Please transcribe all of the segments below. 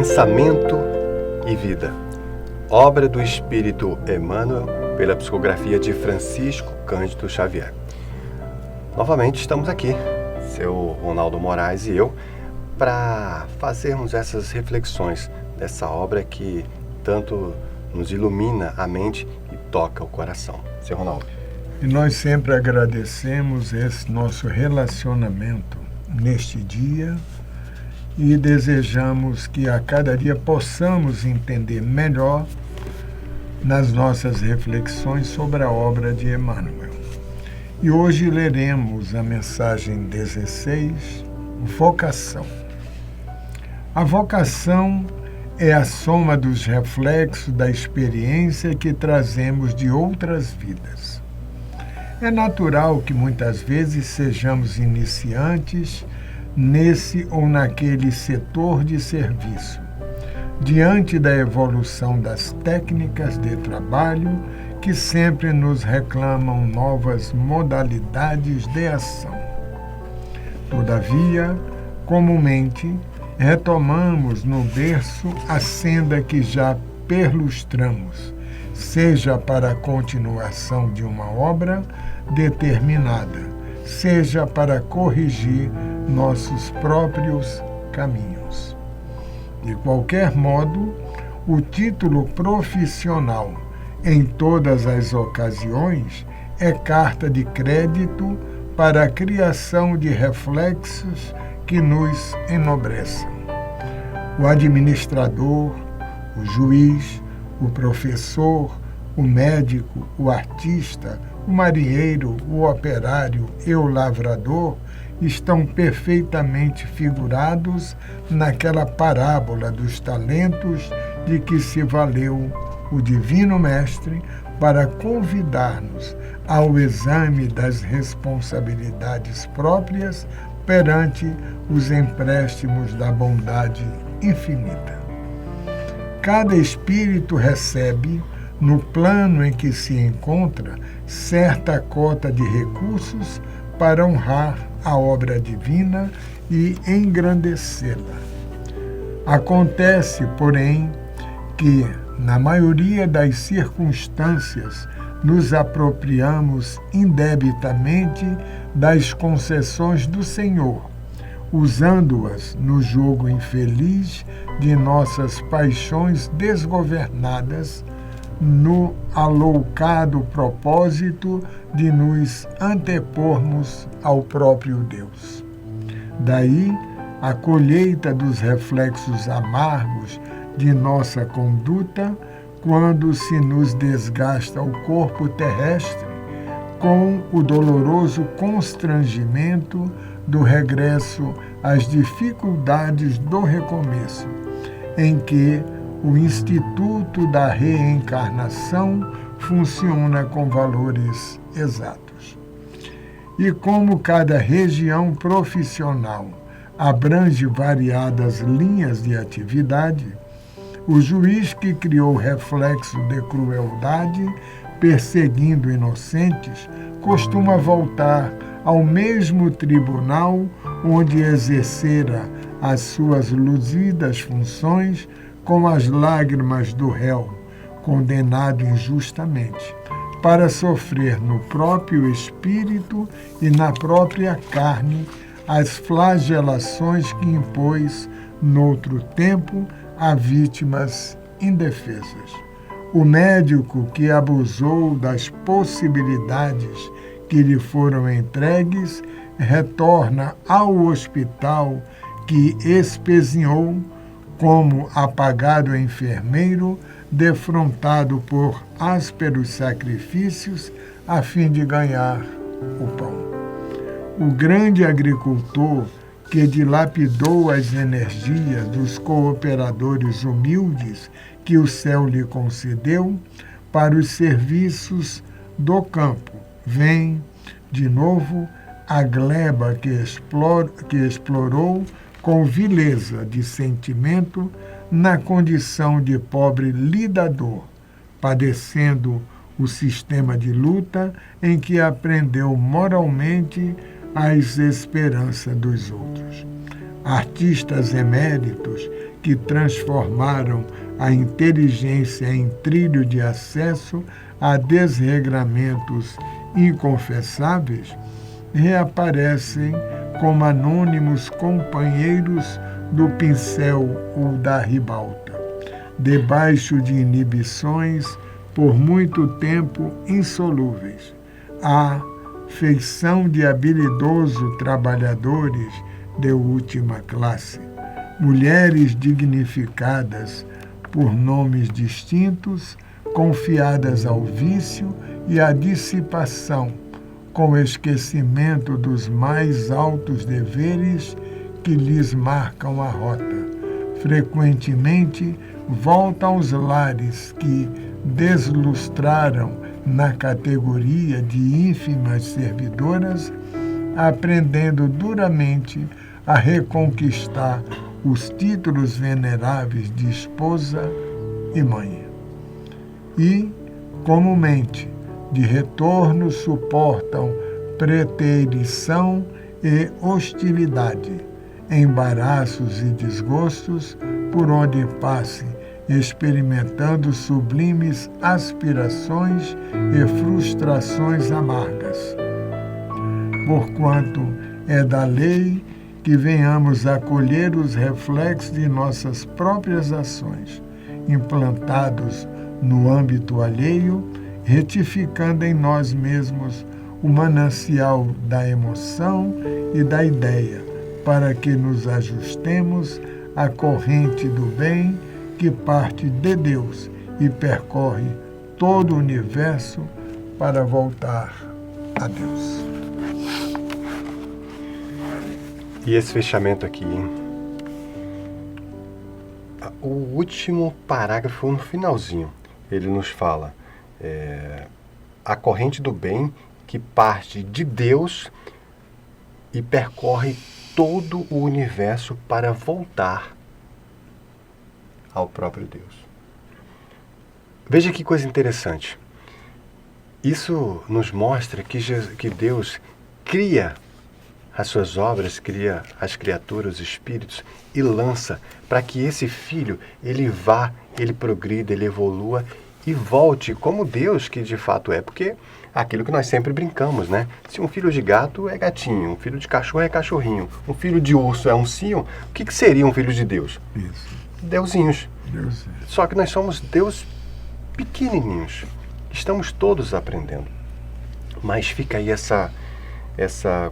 Pensamento e Vida, obra do Espírito Emmanuel, pela psicografia de Francisco Cândido Xavier. Novamente estamos aqui, seu Ronaldo Moraes e eu, para fazermos essas reflexões dessa obra que tanto nos ilumina a mente e toca o coração. Seu Ronaldo. E nós sempre agradecemos esse nosso relacionamento neste dia e desejamos que a cada dia possamos entender melhor nas nossas reflexões sobre a obra de Emmanuel. E hoje leremos a mensagem 16, Vocação. A vocação é a soma dos reflexos da experiência que trazemos de outras vidas. É natural que muitas vezes sejamos iniciantes nesse ou naquele setor de serviço, diante da evolução das técnicas de trabalho que sempre nos reclamam novas modalidades de ação. Todavia, comumente, retomamos no berço a senda que já perlustramos, seja para a continuação de uma obra determinada, seja para corrigir nossos próprios caminhos. De qualquer modo, o título profissional, em todas as ocasiões, é carta de crédito para a criação de reflexos que nos enobreçam. O administrador, o juiz, o professor, o médico, o artista, o marinheiro, o operário e o lavrador estão perfeitamente figurados naquela parábola dos talentos de que se valeu o Divino Mestre para convidar-nos ao exame das responsabilidades próprias perante os empréstimos da bondade infinita. Cada espírito recebe, no plano em que se encontra, certa cota de recursos para honrar a obra divina e engrandecê-la. Acontece, porém, que, na maioria das circunstâncias, nos apropriamos indebitamente das concessões do Senhor, usando-as no jogo infeliz de nossas paixões desgovernadas, no aloucado propósito de nos antepormos ao próprio Deus. Daí, a colheita dos reflexos amargos de nossa conduta, quando se nos desgasta o corpo terrestre, com o doloroso constrangimento do regresso às dificuldades do recomeço, em que o Instituto da Reencarnação funciona com valores exatos. E como cada região profissional abrange variadas linhas de atividade, o juiz que criou reflexo de crueldade, perseguindo inocentes, costuma voltar ao mesmo tribunal onde exercera as suas luzidas funções com as lágrimas do réu, condenado injustamente, para sofrer no próprio espírito e na própria carne as flagelações que impôs, noutro tempo, a vítimas indefesas. O médico que abusou das possibilidades que lhe foram entregues retorna ao hospital que espezinhou como apagado enfermeiro, defrontado por ásperos sacrifícios a fim de ganhar o pão. O grande agricultor que dilapidou as energias dos cooperadores humildes que o céu lhe concedeu para os serviços do campo, vem, de novo, a gleba que explorou com vileza de sentimento na condição de pobre lidador, padecendo o sistema de luta em que aprendeu moralmente as esperanças dos outros. artistas eméritos que transformaram a inteligência em trilho de acesso a desregramentos inconfessáveis, reaparecem como anônimos companheiros do pincel ou da ribalta, debaixo de inibições por muito tempo insolúveis. A feição de habilidosos trabalhadores de última classe, mulheres dignificadas por nomes distintos, confiadas ao vício e à dissipação, com o esquecimento dos mais altos deveres que lhes marcam a rota. Frequentemente voltam aos lares que deslustraram na categoria de ínfimas servidoras, aprendendo duramente a reconquistar os títulos veneráveis de esposa e mãe. E, comumente, de retorno suportam preterição e hostilidade, embaraços e desgostos por onde passe, experimentando sublimes aspirações e frustrações amargas. Porquanto é da lei que venhamos a colher os reflexos de nossas próprias ações, implantados no âmbito alheio, retificando em nós mesmos o manancial da emoção e da ideia, para que nos ajustemos à corrente do bem que parte de Deus e percorre todo o universo para voltar a Deus. E esse fechamento aqui, o último parágrafo no finalzinho, ele nos fala a corrente do bem que parte de Deus e percorre todo o universo para voltar ao próprio Deus. Veja que coisa interessante. Isso nos mostra que Deus cria as suas obras, cria as criaturas, os espíritos, e lança para que esse filho, ele vá, ele progrida, ele evolua e volte como Deus que de fato é. Porque aquilo que nós sempre brincamos, né? Se um filho de gato é gatinho, um filho de cachorro é cachorrinho, um filho de urso é ursinho, o que seria um filho de Deus? Isso. Deusinhos. Deus. Só que nós somos Deus pequenininhos. Estamos todos aprendendo. Mas fica aí essa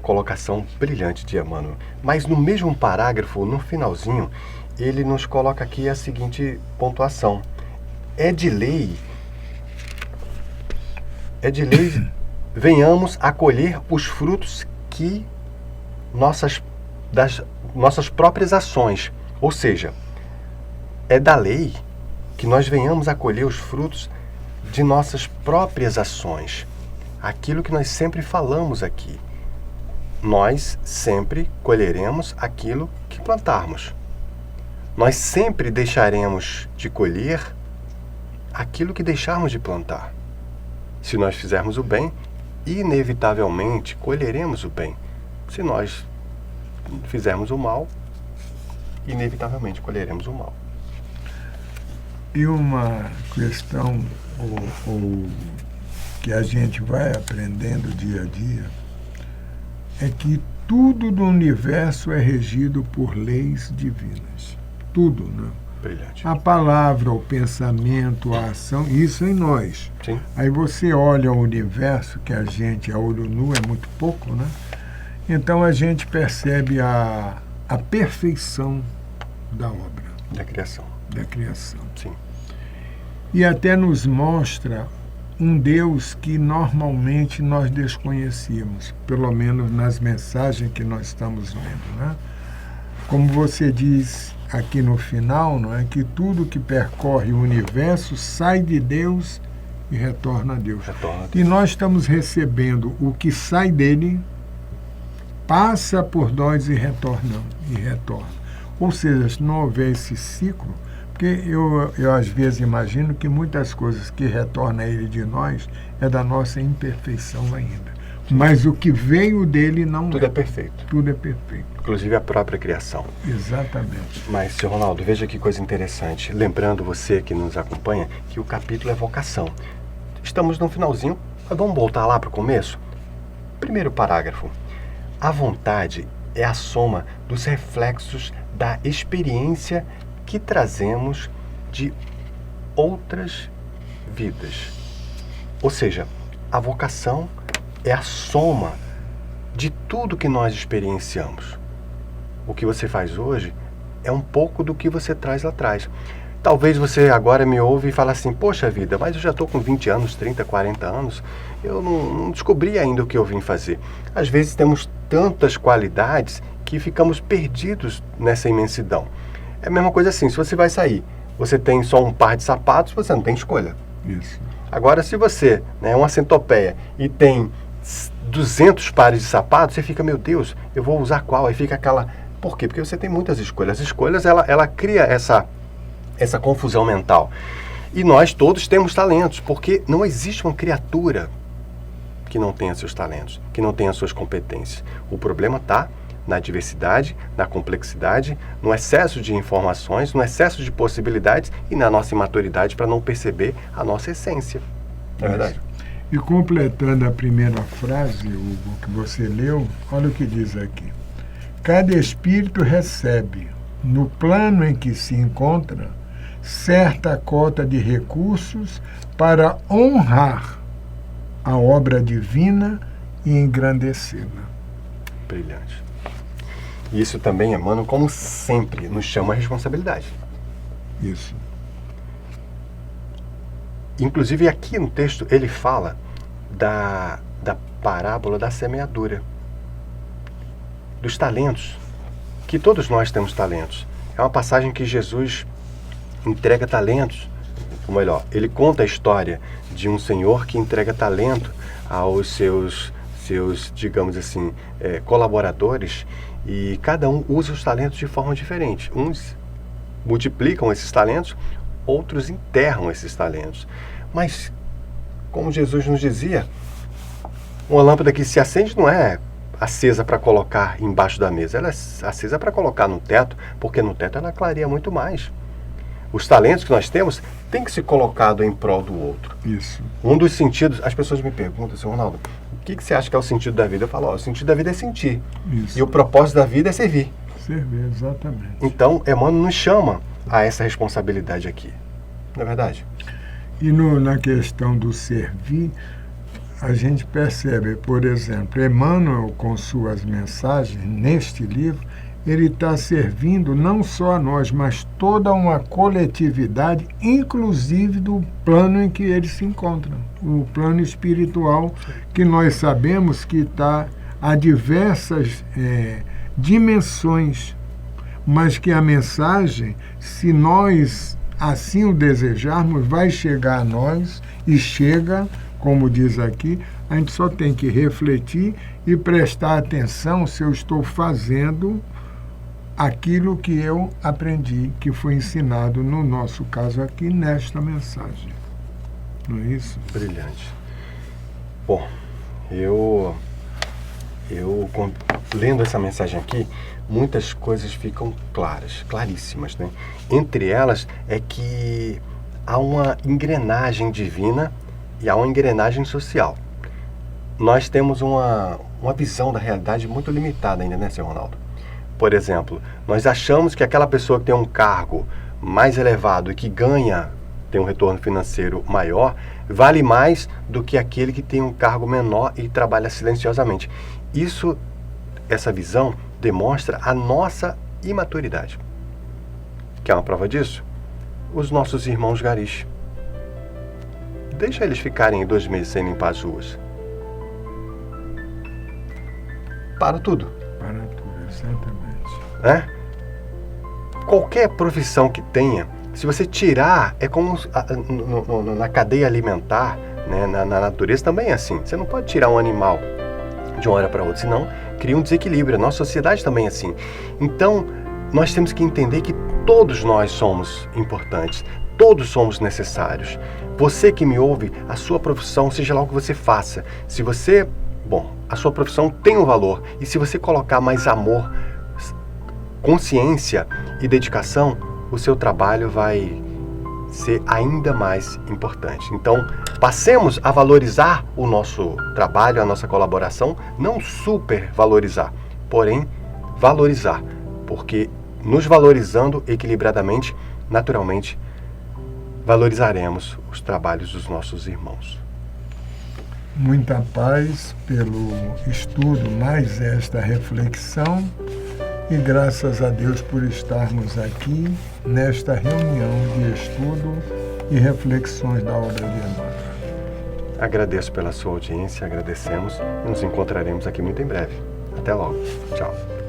colocação brilhante de Emmanuel. Mas no mesmo parágrafo, no finalzinho, ele nos coloca aqui a seguinte pontuação. É de lei, venhamos a colher os frutos das nossas próprias ações. Ou seja, é da lei que nós venhamos a colher os frutos de nossas próprias ações. Aquilo que nós sempre falamos aqui. Nós sempre colheremos aquilo que plantarmos. Nós sempre deixaremos de colher aquilo que deixarmos de plantar. Se nós fizermos o bem, inevitavelmente colheremos o bem. Se nós fizermos o mal, inevitavelmente colheremos o mal. E uma questão que a gente vai aprendendo dia a dia é que tudo do universo é regido por leis divinas. Tudo, né? Brilhante. A palavra, o pensamento, a ação, isso em nós. Sim. Aí você olha o universo, que a gente, a olho nu, é muito pouco, né? Então a gente percebe a perfeição da obra. Da criação. Da criação. Sim. E até nos mostra um Deus que normalmente nós desconhecíamos, pelo menos nas mensagens que nós estamos vendo, né? Como você diz aqui no final, não é, que tudo que percorre o universo sai de Deus e retorna a Deus. E nós estamos recebendo o que sai dele, passa por nós e retorna. Ou seja, se não houver esse ciclo, porque eu às vezes imagino que muitas coisas que retornam a ele de nós é da nossa imperfeição ainda. Mas o que veio dele não Tudo é perfeito, Tudo é perfeito. inclusive a própria criação. Exatamente. Mas, Sr. Ronaldo, veja que coisa interessante. Lembrando você que nos acompanha que o capítulo é vocação. Estamos no finalzinho, mas vamos voltar lá para o começo? Primeiro parágrafo. A vontade é a soma dos reflexos da experiência que trazemos de outras vidas. Ou seja, a vocação é a soma de tudo que nós experienciamos. O que você faz hoje é um pouco do que você traz lá atrás. Talvez você agora me ouve e fale assim, poxa vida, mas eu já estou com 20 anos, 30, 40 anos, eu não descobri ainda o que eu vim fazer. Às vezes temos tantas qualidades que ficamos perdidos nessa imensidão. É a mesma coisa assim, se você vai sair, você tem só um par de sapatos, você não tem escolha. Isso. Agora, se você é uma centopeia e tem 200 pares de sapatos, você fica, meu Deus, eu vou usar qual? Aí fica aquela... Por quê? Porque você tem muitas escolhas. As escolhas, ela cria essa confusão mental. E nós todos temos talentos, porque não existe uma criatura que não tenha seus talentos, que não tenha suas competências. O problema está na diversidade, na complexidade, no excesso de informações, no excesso de possibilidades e na nossa imaturidade para não perceber a nossa essência. Não é verdade? E completando a primeira frase, Hugo, que você leu, olha o que diz aqui. Cada espírito recebe, no plano em que se encontra, certa cota de recursos para honrar a obra divina e engrandecê-la. Brilhante. Isso também, Emmanuel, como sempre, nos chama a responsabilidade. Isso. Inclusive, aqui no texto, ele fala da parábola da semeadura, dos talentos, que todos nós temos talentos. É uma passagem que Jesus entrega talentos, ou melhor, ele conta a história de um senhor que entrega talento aos seus digamos assim, colaboradores, e cada um usa os talentos de forma diferente. Uns multiplicam esses talentos, outros enterram esses talentos. Mas, como Jesus nos dizia, uma lâmpada que se acende não é acesa para colocar embaixo da mesa, ela é acesa para colocar no teto, porque no teto ela clareia muito mais. Os talentos que nós temos têm que ser colocados em prol do outro. Isso. Um dos sentidos, as pessoas me perguntam, Sr. Ronaldo, o que você acha que é o sentido da vida? Eu falo, o sentido da vida é sentir. Isso. E o propósito da vida é servir. Servir, exatamente. Então, Emmanuel nos chama a essa responsabilidade aqui. Não é verdade? E na questão do servir, a gente percebe, por exemplo, Emmanuel, com suas mensagens neste livro, ele está servindo não só a nós, mas toda uma coletividade, inclusive do plano em que ele se encontra, o plano espiritual, que nós sabemos que está a diversas dimensões, mas que a mensagem, se nós assim o desejarmos, vai chegar a nós e chega, como diz aqui, a gente só tem que refletir e prestar atenção se eu estou fazendo aquilo que eu aprendi, que foi ensinado, no nosso caso aqui, nesta mensagem. Não é isso? Brilhante. Bom, eu lendo essa mensagem aqui, muitas coisas ficam claras, claríssimas, né? Entre elas é que há uma engrenagem divina e há uma engrenagem social. Nós temos uma visão da realidade muito limitada ainda, né, Sr. Ronaldo? Por exemplo, nós achamos que aquela pessoa que tem um cargo mais elevado e que tem um retorno financeiro maior, vale mais do que aquele que tem um cargo menor e trabalha silenciosamente. Essa visão demonstra a nossa imaturidade. Quer uma prova disso? Os nossos irmãos garis. Deixa eles ficarem 2 meses sem limpar as ruas. Para tudo. Para tudo, exatamente. Né? Qualquer profissão que tenha, se você tirar, é como na cadeia alimentar, né? Na natureza também é assim. Você não pode tirar um animal de uma hora para outra, senão cria um desequilíbrio. A nossa sociedade também é assim. Então, nós temos que entender que todos nós somos importantes, todos somos necessários. Você que me ouve, a sua profissão, seja lá o que você faça, se você bom, a sua profissão tem um valor, e se você colocar mais amor, consciência e dedicação, o seu trabalho vai ser ainda mais importante. Então, passemos a valorizar o nosso trabalho, a nossa colaboração, não supervalorizar, porém valorizar, porque nos valorizando equilibradamente, naturalmente, valorizaremos os trabalhos dos nossos irmãos. Muita paz pelo estudo, mais esta reflexão, e graças a Deus por estarmos aqui nesta reunião de estudo e reflexões da obra de Emmanuel. Agradeço pela sua audiência, agradecemos e nos encontraremos aqui muito em breve. Até logo. Tchau.